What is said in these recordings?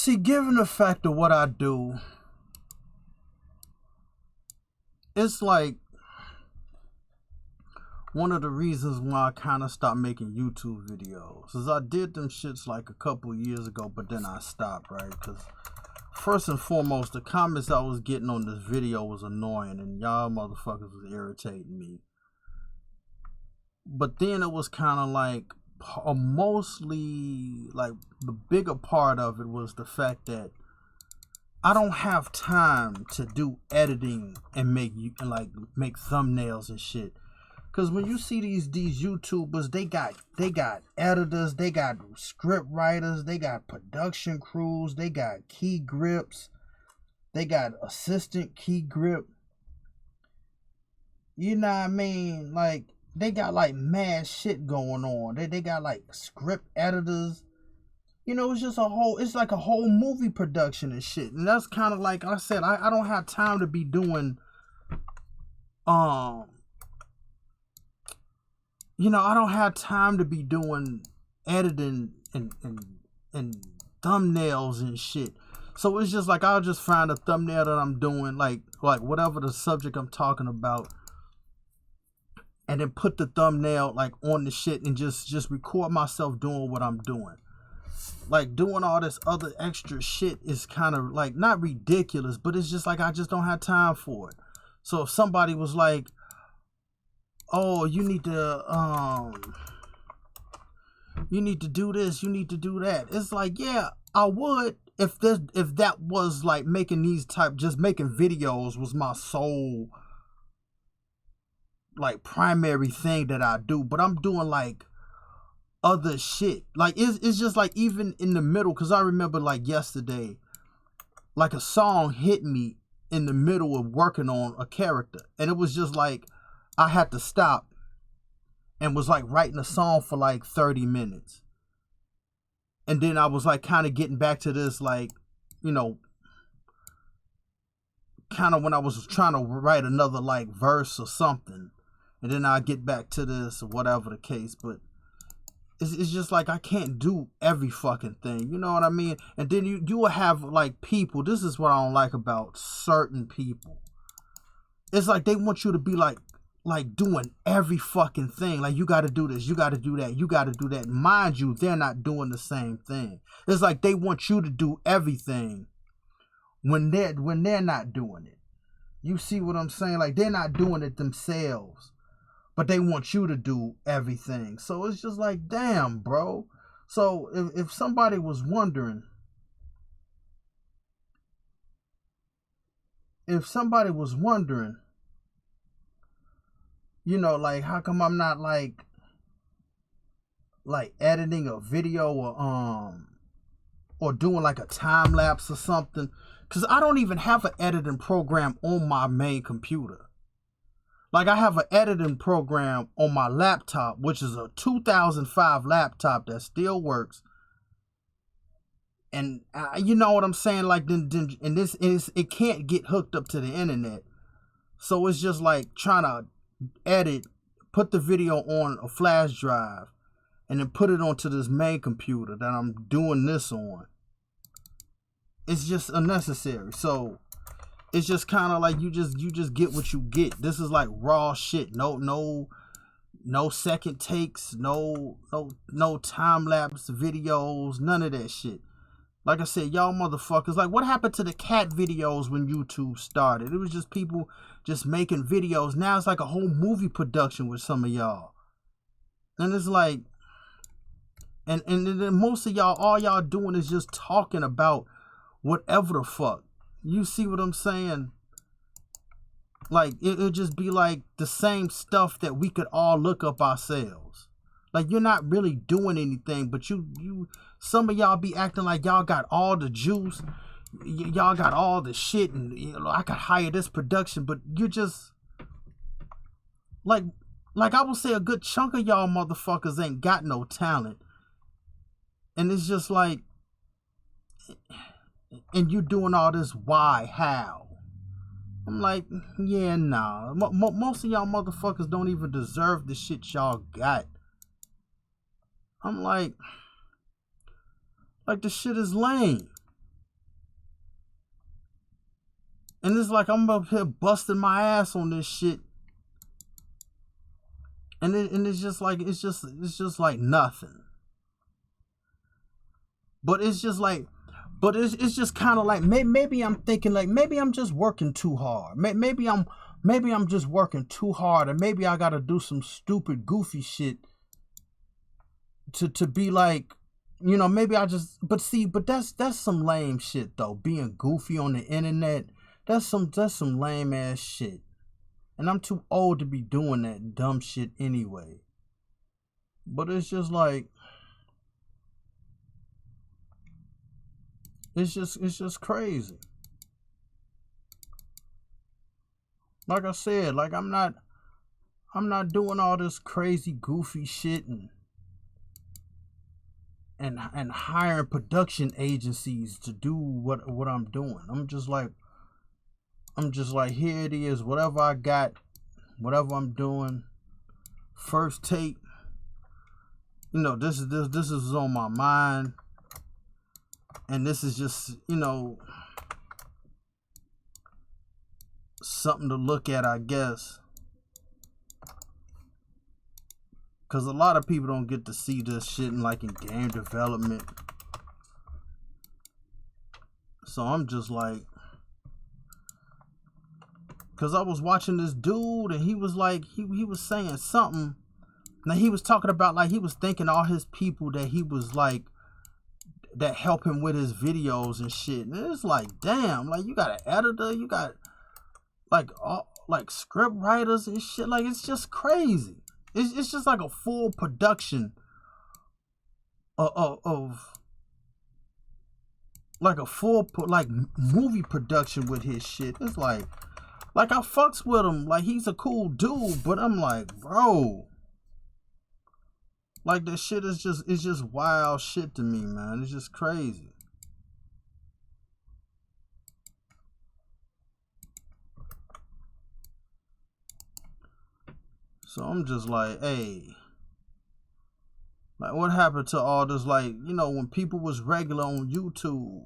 See, given the fact of what I do, it's like one of the reasons why I kind of stopped making YouTube videos is I did them shits like a couple years ago, but then I stopped, right? Because first and foremost, the comments I was getting on this video was annoying, and y'all motherfuckers was irritating me. But then it was kind of like, mostly, like, the bigger part of it was the fact that I don't have time to do editing and make thumbnails and shit. Cause when you see these YouTubers, they got editors, they got script writers, they got production crews, they got key grips, they got assistant key grip. You know what I mean? Like, they got like mad shit going on. They got like script editors. You know, it's just it's like a whole movie production and shit. And that's kind of like I said, I don't have time to be doing you know, I don't have time to be doing editing and thumbnails and shit. So it's just like I'll just find a thumbnail that I'm doing, like whatever the subject I'm talking about, and then put the thumbnail like on the shit and just record myself doing what I'm doing. Like, doing all this other extra shit is kind of like not ridiculous, but it's just like I just don't have time for it. So if somebody was like, oh, you need to do this, you need to do that. It's like, yeah, I would if that was like making videos was my sole like primary thing that I do. But I'm doing like other shit. Like it's just like even in the middle, because I remember like yesterday, like a song hit me in the middle of working on a character, and it was just like I had to stop and was like writing a song for like 30 minutes. And then I was like kind of getting back to this, like, you know, kind of when I was trying to write another like verse or something. And then I'll get back to this or whatever the case. But it's just like I can't do every fucking thing. You know what I mean? And then you will have like people. This is what I don't like about certain people. It's like they want you to be like doing every fucking thing. Like, you got to do this, you got to do that, you got to do that. Mind you, they're not doing the same thing. It's like they want you to do everything when they're not doing it. You see what I'm saying? Like, they're not doing it themselves, but they want you to do everything. So it's just like, damn, bro. So if somebody was wondering, you know, like, how come I'm not like editing a video or doing like a time lapse or something? Because I don't even have an editing program on my main computer. Like, I have an editing program on my laptop, which is a 2005 laptop that still works. And you know what I'm saying? Like, it can't get hooked up to the internet. So it's just like trying to edit, put the video on a flash drive, and then put it onto this main computer that I'm doing this on. It's just unnecessary. So it's just kind of like you just get what you get. This is like raw shit. No second takes, no time lapse videos, none of that shit. Like I said, y'all motherfuckers, like, what happened to the cat videos when YouTube started? It was just people just making videos. Now it's like a whole movie production with some of y'all. And it's like, and then most of y'all, all y'all doing is just talking about whatever the fuck. You see what I'm saying? Like, it'll just be like the same stuff that we could all look up ourselves. Like, you're not really doing anything, but some of y'all be acting like y'all got all the juice, y'all got all the shit, and you know, I could hire this production, but you're just like I would say a good chunk of y'all motherfuckers ain't got no talent. And it's just like, and you doing all this, why, how? I'm like, yeah, nah. Most of y'all motherfuckers don't even deserve the shit y'all got. I'm like the shit is lame. And it's like I'm up here busting my ass on this shit. And it's just like nothing. But it's just like, it's just kind of like, maybe I'm thinking like, maybe I'm just working too hard. Maybe I'm just working too hard, and maybe I gotta do some stupid, goofy shit to be like, you know, maybe I just, but that's some lame shit though. Being goofy on the internet, that's some lame ass shit. And I'm too old to be doing that dumb shit anyway. But it's just like, it's just crazy. Like I said, like I'm not doing all this crazy goofy shit and hiring production agencies to do what I'm doing. I'm just like, here it is, whatever I got, whatever I'm doing, first take, you know, this is on my mind, and this is just, you know, something to look at, I guess, because a lot of people don't get to see this shit in game development. So I'm just like, because I was watching this dude, and he was like, he was saying something. Now he was talking about, like, he was thanking all his people that he was like, that help him with his videos and shit. And it's like, damn, like, you got an editor, you got like all, like, script writers and shit. Like, it's just crazy. It's just like a full production of like a full movie production with his shit. It's like I fucks with him, like he's a cool dude, but I'm like, bro, like this shit is just wild shit to me, man. It's just crazy. So I'm just like, hey, like, what happened to all this, like, you know, when people was regular on YouTube?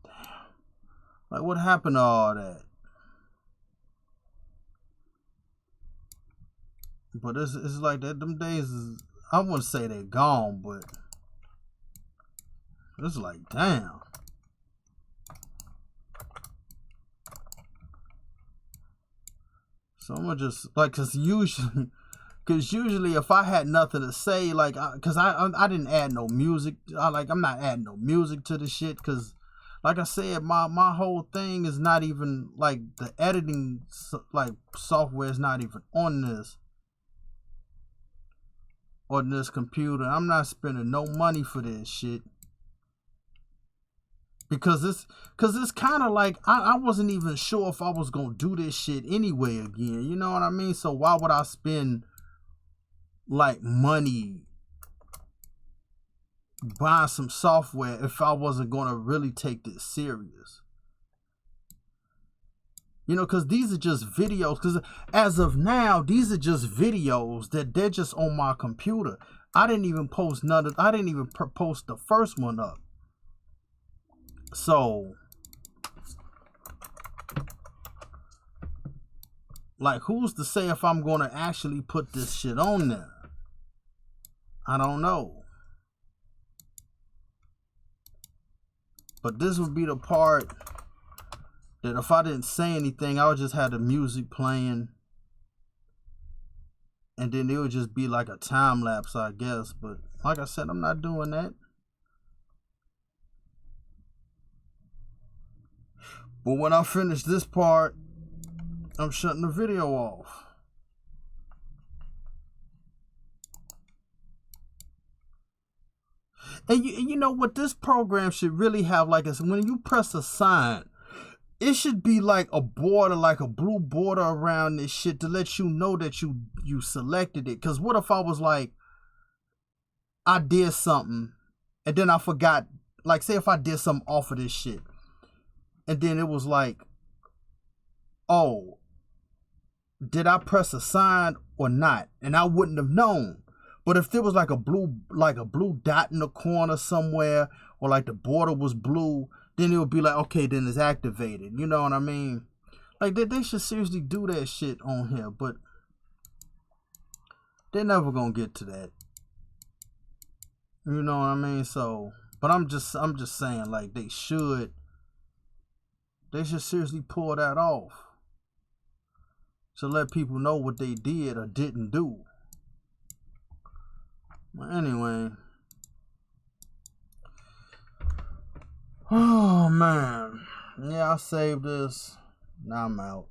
Damn. Like, what happened to all that? But it's like that, them days is, I wouldn't say they're gone, but it's like, damn. So I'm gonna just, like, cause usually if I had nothing to say, like, cause I didn't add no music, I'm not adding no music to the shit, cause like I said, my whole thing is not even, like, the editing, like, software is not even on this computer. I'm not spending no money for this shit. Because it's kind of like, I wasn't even sure if I was going to do this shit anyway again. You know what I mean? So why would I spend, like, money buying some software if I wasn't going to really take this serious? You know, because these are just videos. Because as of now, these are just videos that they're just on my computer. I didn't even post I didn't even post the first one up. So, like, who's to say if I'm going to actually put this shit on there? I don't know. But this would be the part that if I didn't say anything, I would just have the music playing. And then it would just be like a time lapse, I guess. But like I said, I'm not doing that. But when I finish this part, I'm shutting the video off. And you know what this program should really have, like, is when you press assign, it should be like a border, like a blue border around this shit to let you know that you selected it. Because what if I was like, I did something and then I forgot, like, say if I did something off of this shit, and then it was like, oh, did I press assign or not? And I wouldn't have known. But if there was like a blue dot in the corner somewhere, or like the border was blue, then it would be like, okay, then it's activated. You know what I mean? Like, they should seriously do that shit on here, but they're never gonna get to that. You know what I mean? So, but I'm just saying, like, they should seriously pull that off to let people know what they did or didn't do. But anyway, oh man, yeah, I saved this. Now I'm out.